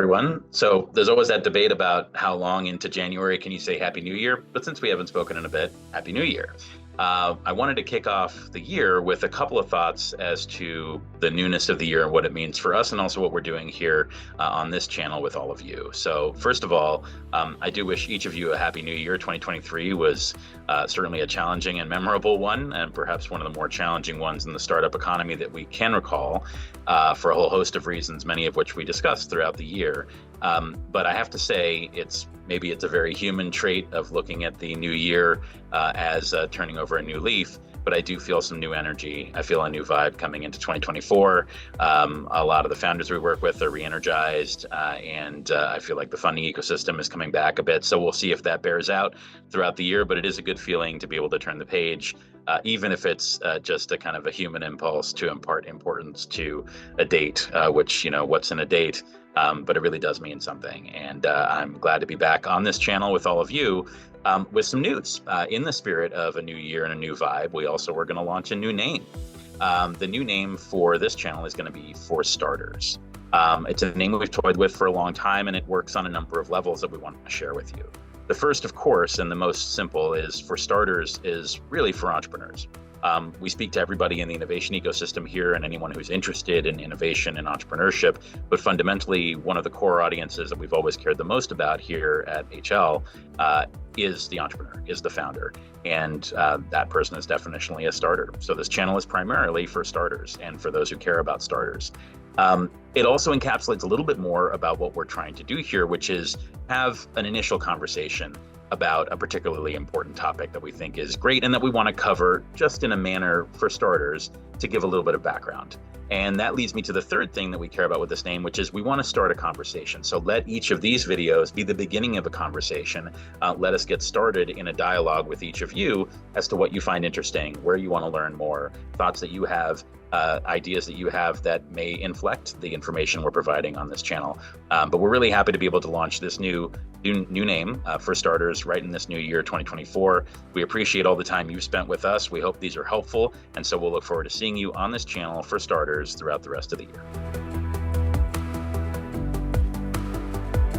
everyone. So there's always that debate about how long into January can you say Happy New Year? But since we haven't spoken in a bit, Happy New Year. I wanted to kick off the year with a couple of thoughts as to the newness of the year and what it means for us, and also what we're doing here on this channel with all of you. So first of all, I do wish each of you a Happy New Year. 2023 was certainly a challenging and memorable one, and perhaps one of the more challenging ones in the startup economy that we can recall for a whole host of reasons, many of which we discussed throughout the year. But I have to say, maybe it's a very human trait of looking at the new year as turning over a new leaf, but I do feel some new energy. I feel a new vibe coming into 2024. A lot of the founders we work with are re-energized, and I feel like the funding ecosystem is coming back a bit. So we'll see if that bears out throughout the year, but it is a good feeling to be able to turn the page, even if it's just a kind of a human impulse to impart importance to a date, which, what's in a date? But it really does mean something. And I'm glad to be back on this channel with all of you with some news. In the spirit of a new year and a new vibe, we also were going to launch a new name. The new name for this channel is going to be For Starters. It's a name we've toyed with for a long time, and it works on a number of levels that we want to share with you. The first, of course, and the most simple is For Starters is really for entrepreneurs. We speak to everybody in the innovation ecosystem here and anyone who's interested in innovation and entrepreneurship, but fundamentally, one of the core audiences that we've always cared the most about here at HL is the entrepreneur, is the founder, and that person is definitionally a starter. So this channel is primarily for starters and for those who care about starters. It also encapsulates a little bit more about what we're trying to do here, which is have an initial conversation about a particularly important topic that we think is great and that we want to cover just in a manner for starters to give a little bit of background. And that leads me to the third thing that we care about with this name, which is we want to start a conversation. So let each of these videos be the beginning of a conversation. Let us get started in a dialogue with each of you as to what you find interesting, where you want to learn more, thoughts that you have, ideas that you have that may inflect the information we're providing on this channel. But we're really happy to be able to launch this new name For Starters right in this new year, 2024. We appreciate all the time you've spent with us. We hope these are helpful. And so we'll look forward to seeing you on this channel For Starters throughout the rest of the year.